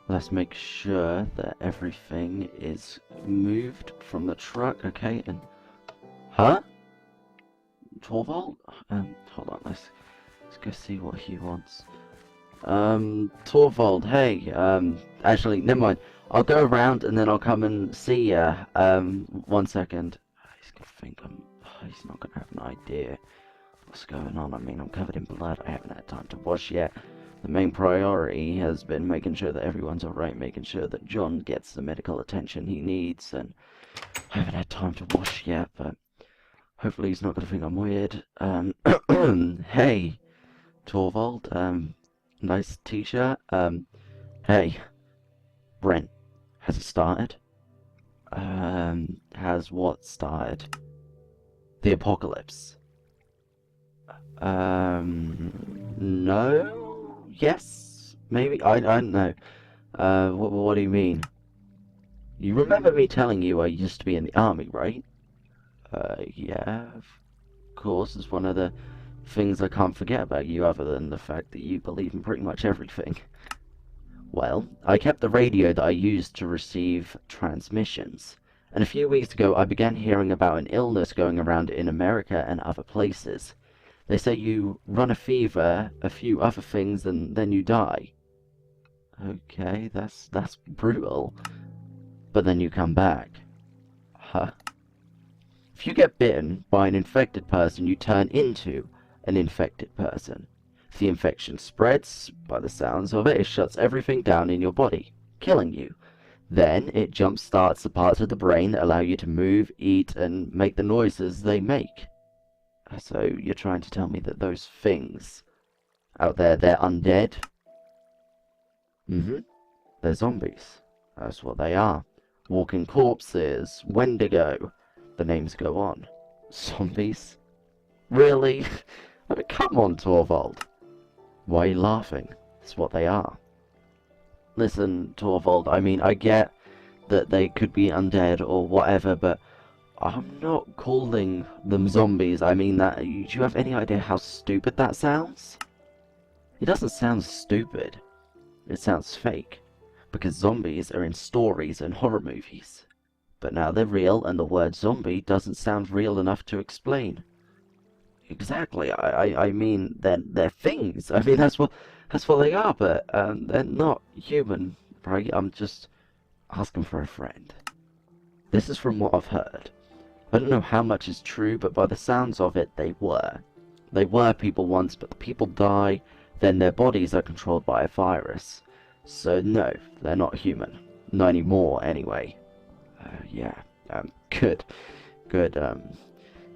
Let's make sure that everything is moved from the truck, okay, and... Huh? Torvald? Hold on, let's go see what he wants. Torvald, hey, actually, never mind. I'll go around and then I'll come and see ya. 1 second. He's gonna think he's not gonna have an idea what's going on. I mean, I'm covered in blood. I haven't had time to wash yet. The main priority has been making sure that everyone's alright, making sure that John gets the medical attention he needs, and I haven't had time to wash yet, but hopefully he's not gonna think I'm weird. Hey, Torvald, nice t-shirt. Hey, Brent, has it started? Has what started? The apocalypse. No? Yes? Maybe? I don't know. What do you mean? You remember me telling you I used to be in the army, right? Yeah, of course. It's one of the things I can't forget about you, other than the fact that you believe in pretty much everything. Well, I kept the radio that I used to receive transmissions, and a few weeks ago I began hearing about an illness going around in America and other places. They say you run a fever, a few other things, and then you die. Okay, that's brutal. But then you come back. Huh? If you get bitten by an infected person, you turn into an infected person. If the infection spreads, by the sounds of it, it shuts everything down in your body, killing you. Then it jump-starts the parts of the brain that allow you to move, eat, and make the noises they make. So you're trying to tell me that those things out there, they're undead? Mm-hmm. They're zombies. That's what they are. Walking corpses, Wendigo. The names go on. Zombies? Really? I mean, come on, Torvald. Why are you laughing? It's what they are. Listen, Torvald, I mean, I get that they could be undead or whatever, but I'm not calling them zombies. I mean, that. Do you have any idea how stupid that sounds? It doesn't sound stupid. It sounds fake. Because zombies are in stories and horror movies. But now they're real, and the word zombie doesn't sound real enough to explain. Exactly. I mean, they're things. I mean, that's what they are. But they're not human, right? I'm just asking for a friend. This is from what I've heard. I don't know how much is true, but by the sounds of it, they were. They were people once, but the people die, then their bodies are controlled by a virus. So no, they're not human. Not anymore, anyway. Yeah, good.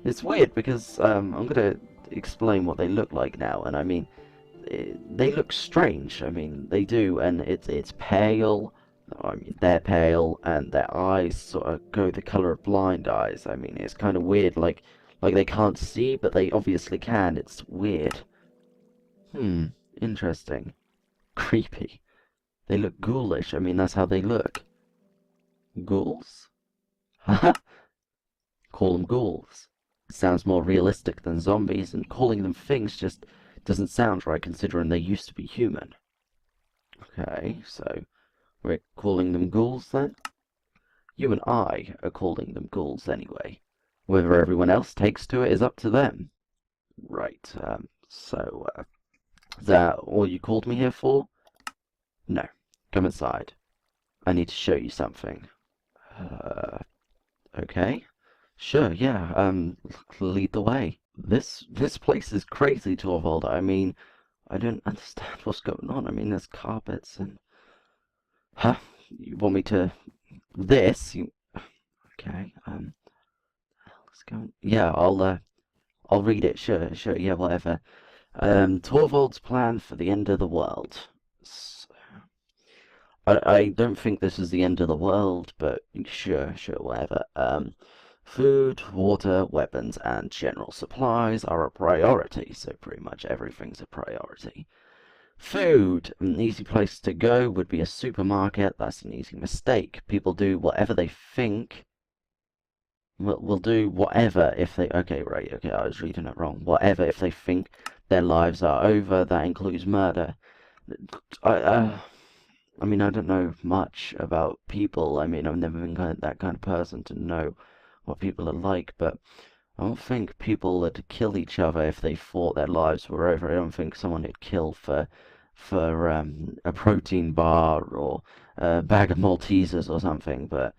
It's weird because, I'm gonna explain what they look like now, and I mean, they look strange. I mean, they do, and it's pale. I mean, they're pale, and their eyes sort of go the color of blind eyes. I mean, it's kind of weird, like they can't see, but they obviously can. It's weird. Interesting. Creepy. They look ghoulish. I mean, that's how they look. Ghouls? Haha. Call them ghouls. It sounds more realistic than zombies, and calling them things just doesn't sound right considering they used to be human. Okay, so we're calling them ghouls then? You and I are calling them ghouls anyway. Whether everyone else takes to it is up to them. Right, is that all you called me here for? No. Come inside. I need to show you something. Okay. Sure, yeah, lead the way. This place is crazy, Torvald. I mean, I don't understand what's going on. I mean, there's carpets and... Huh? You want me to... This? Okay, let's go... Yeah, I'll read it, sure, yeah, whatever. Torvald's plan for the end of the world. I don't think this is the end of the world, but sure, whatever. Food, water, weapons, and general supplies are a priority, so pretty much everything's a priority. Food. An easy place to go would be a supermarket. That's an easy mistake. People do whatever they think. Will do whatever if they... Okay, right, okay, I was reading it wrong. Whatever if they think their lives are over. That includes murder. I mean, I don't know much about people. I mean, I've never been that kind of person to know what people are like, but I don't think people would kill each other if they thought their lives were over. I don't think someone would kill for a protein bar or a bag of Maltesers or something, but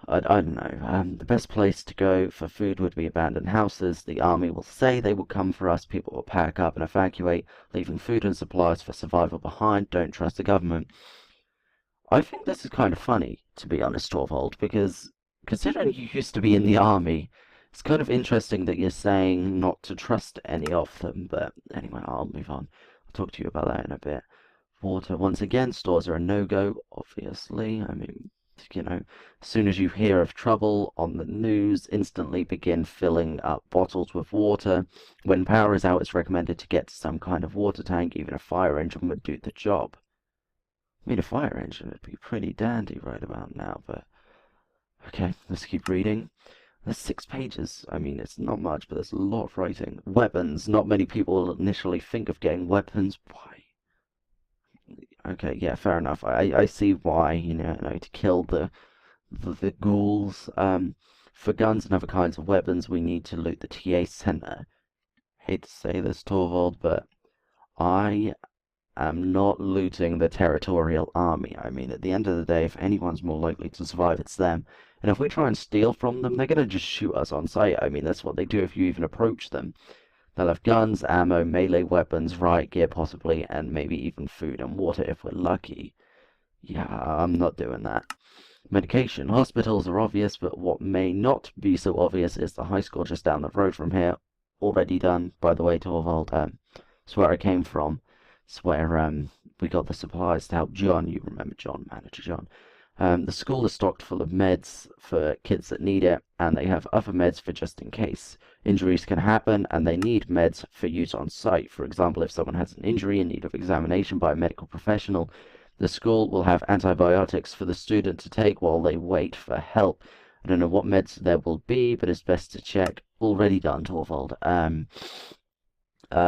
I don't know. The best place to go for food would be abandoned houses. The army will say they will come for us. People will pack up and evacuate, leaving food and supplies for survival behind. Don't trust the government. I think this is kind of funny, to be honest, Torvald, because considering you used to be in the army, it's kind of interesting that you're saying not to trust any of them. But anyway, I'll move on. I'll talk to you about that in a bit. Water, once again, stores are a no-go, obviously. I mean, as soon as you hear of trouble on the news, instantly begin filling up bottles with water. When power is out, it's recommended to get some kind of water tank. Even a fire engine would do the job. I mean, a fire engine would be pretty dandy right about now, but... Okay, let's keep reading. There's 6 pages. I mean, it's not much, but there's a lot of writing. Weapons. Not many people will initially think of getting weapons. Why? Okay, yeah, fair enough. I see why, to kill the ghouls. For guns and other kinds of weapons, we need to loot the TA center. Hate to say this, Torvald, but I am not looting the territorial army. I mean, at the end of the day, if anyone's more likely to survive, it's them. And if we try and steal from them, they're gonna just shoot us on sight. I mean, that's what they do if you even approach them. They'll have guns, ammo, melee weapons, riot gear possibly, and maybe even food and water if we're lucky. Yeah, I'm not doing that. Medication. Hospitals are obvious, but what may not be so obvious is the high school just down the road from here. Already done, by the way, Torvald. It's where I came from. It's where we got the supplies to help John. You remember John, Manager John. The school is stocked full of meds for kids that need it, and they have other meds for just in case. Injuries can happen, and they need meds for use on site. For example, if someone has an injury in need of examination by a medical professional, the school will have antibiotics for the student to take while they wait for help. I don't know what meds there will be, but it's best to check. Already done, Torvald.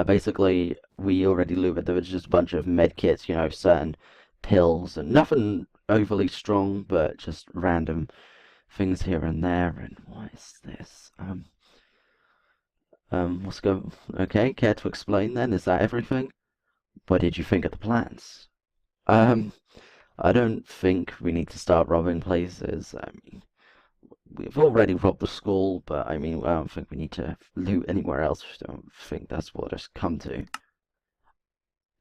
Basically, we already looted. There was just a bunch of med kits, certain pills, and nothing overly strong, but just random things here and there. And what is this? What's going? Okay, care to explain then? Is that everything? What did you think of the plans? I don't think we need to start robbing places. I mean, we've already robbed the school, but I mean, I don't think we need to loot anywhere else. I don't think that's what it's come to.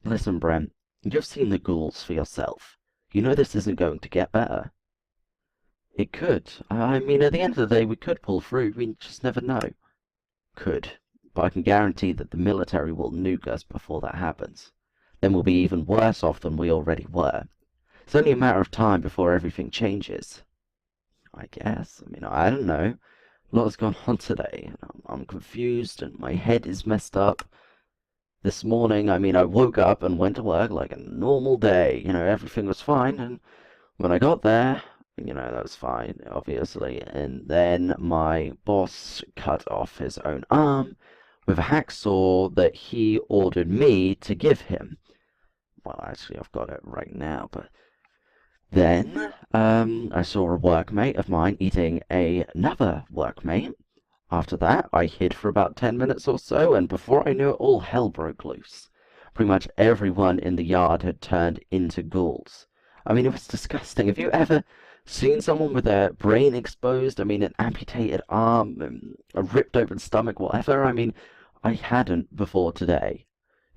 Listen, Brent, you've seen the ghouls for yourself. You know this isn't going to get better. It could. I mean, at the end of the day, we could pull through. We just never know. Could. But I can guarantee that the military will nuke us before that happens. Then we'll be even worse off than we already were. It's only a matter of time before everything changes. I guess. I mean, I don't know. A lot has gone on today. I'm confused and my head is messed up. This morning, I mean, I woke up and went to work like a normal day. Everything was fine. And when I got there, that was fine, obviously. And then my boss cut off his own arm with a hacksaw that he ordered me to give him. Well, actually, I've got it right now, but... Then, I saw a workmate of mine eating another workmate. After that, I hid for about 10 minutes or so, and before I knew it, all hell broke loose. Pretty much everyone in the yard had turned into ghouls. I mean, it was disgusting. Have you ever seen someone with their brain exposed? I mean, an amputated arm, a ripped open stomach, whatever? I mean, I hadn't before today.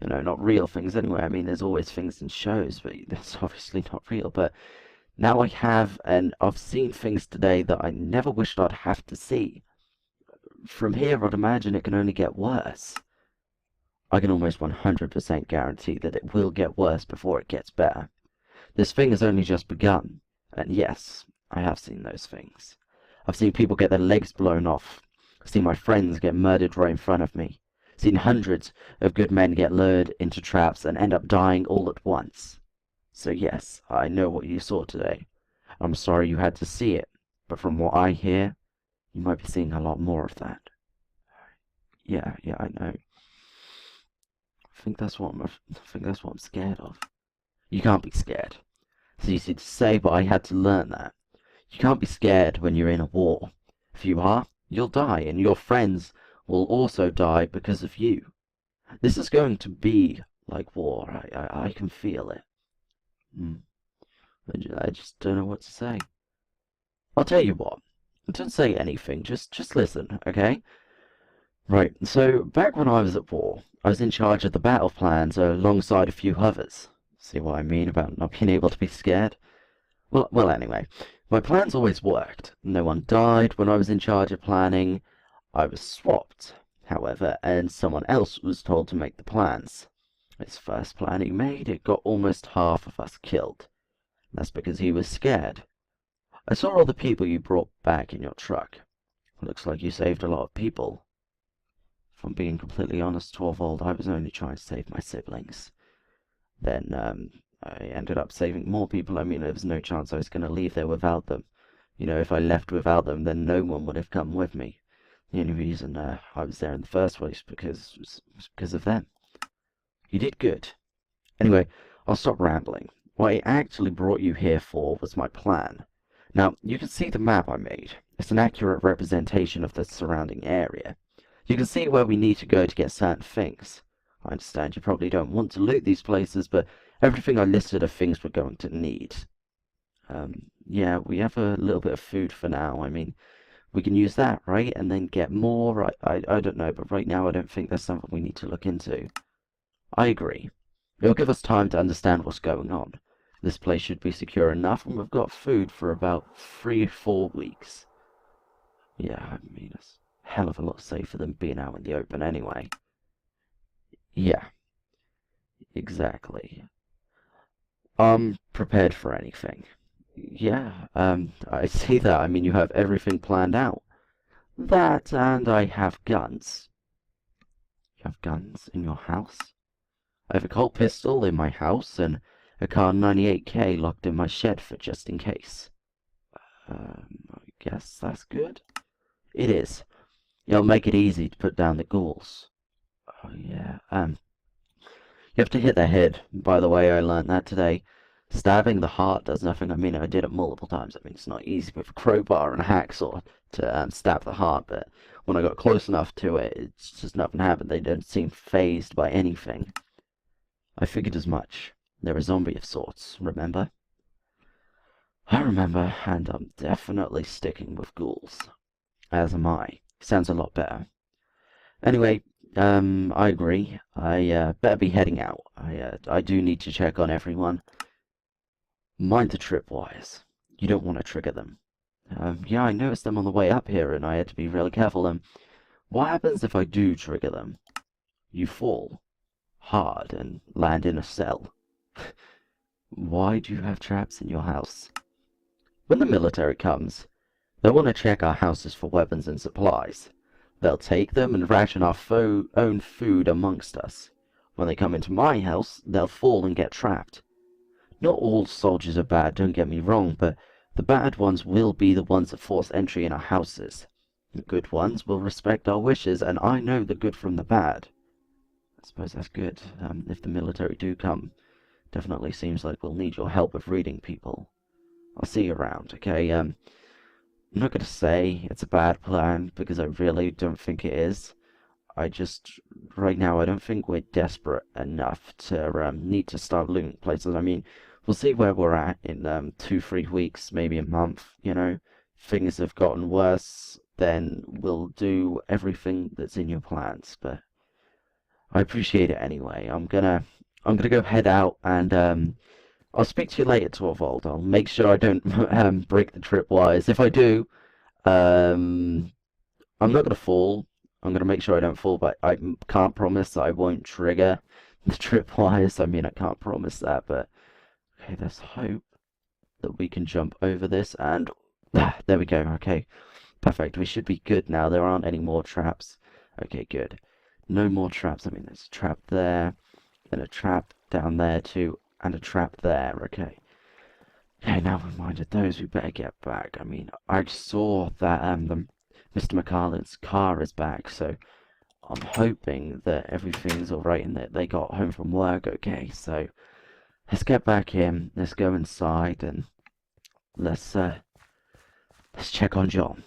Not real things anyway. I mean, there's always things in shows, but that's obviously not real. But now I have, and I've seen things today that I never wished I'd have to see. From here, I'd imagine it can only get worse. I can almost 100% guarantee that it will get worse before it gets better. This thing has only just begun, and yes, I have seen those things. I've seen people get their legs blown off. I've seen my friends get murdered right in front of me. Seen hundreds of good men get lured into traps and end up dying all at once. So yes, I know what you saw today. I'm sorry you had to see it, but from what I hear, you might be seeing a lot more of that. Yeah, I know. I think that's what I'm scared of. You can't be scared. It's easy to say, but I had to learn that. You can't be scared when you're in a war. If you are, you'll die, and your friends will also die because of you. This is going to be like war. I can feel it. Hmm. I just don't know what to say. I'll tell you what. Don't say anything. Just listen, okay? Right. So back when I was at war, I was in charge of the battle plans alongside a few others. See what I mean about not being able to be scared? Well. Anyway, my plans always worked. No one died when I was in charge of planning. I was swapped, however, and someone else was told to make the plans. His first plan he made, it got almost half of us killed. That's because he was scared. I saw all the people you brought back in your truck. Looks like you saved a lot of people. If I'm being completely honest, Torvald, I was only trying to save my siblings. Then, I ended up saving more people. I mean, there was no chance I was going to leave there without them. You know, if I left without them, then no one would have come with me. The only reason I was there in the first place was because of them. You did good. Anyway, I'll stop rambling. What I actually brought you here for was my plan. Now, you can see the map I made. It's an accurate representation of the surrounding area. You can see where we need to go to get certain things. I understand you probably don't want to loot these places, but everything I listed are things we're going to need. Yeah, we have a little bit of food for now. I mean, we can use that, right? And then get more. I don't know, but right now I don't think that's something we need to look into. I agree. It'll give us time to understand what's going on. This place should be secure enough, and we've got food for about 3 or 4 weeks. Yeah, I mean, it's a hell of a lot safer than being out in the open anyway. Yeah, exactly. I'm prepared for anything. Yeah, I see that. I mean, you have everything planned out. That, and I have guns. You have guns in your house? I have a Colt pistol in my house, and a Kar 98K locked in my shed for just in case. I guess that's good. It is. It'll make it easy to put down the ghouls. Oh, yeah. You have to hit their head. By the way, I learned that today. Stabbing the heart does nothing. I mean, I did it multiple times. I mean, it's not easy with a crowbar and a hacksaw to stab the heart, but when I got close enough to it, it's just nothing happened. They don't seem fazed by anything. I figured as much. They're a zombie of sorts, remember? I remember, and I'm definitely sticking with ghouls. As am I. Sounds a lot better. Anyway, I agree. I better be heading out. I do need to check on everyone. Mind the tripwires. You don't want to trigger them. Yeah, I noticed them on the way up here, and I had to be really careful. What happens if I do trigger them? You fall hard and land in a cell. Why do you have traps in your house? When the military comes, they'll want to check our houses for weapons and supplies. They'll take them and ration our own food amongst us. When they come into my house, they'll fall and get trapped. Not all soldiers are bad, don't get me wrong, but the bad ones will be the ones that force entry in our houses. The good ones will respect our wishes, and I know the good from the bad. I suppose that's good. If the military do come, definitely seems like we'll need your help with reading people. I'll see you around, okay? I'm not gonna say it's a bad plan, because I really don't think it is. Right now, I don't think we're desperate enough to need to start looting places. I mean, we'll see where we're at in 2, 3 weeks, maybe a month, you know. Things have gotten worse, then we'll do everything that's in your plans, but I appreciate it anyway. I'm gonna go head out, and I'll speak to you later, Torvald. I'll make sure I don't break the tripwires. If I do, I'm not gonna fall. I'm gonna make sure I don't fall, but I can't promise that I won't trigger the tripwires. I mean, I can't promise that, but okay, let's hope that we can jump over this, and there we go. Okay, perfect. We should be good now. There aren't any more traps. Okay, good. No more traps. I mean, there's a trap there, and a trap down there too, and a trap there. Okay. Okay, now we've minded those, we better get back. I mean, I saw that Mr. McCarlin's car is back, so I'm hoping that everything's alright and that they got home from work okay. So let's get back in. Let's go inside and let's check on John.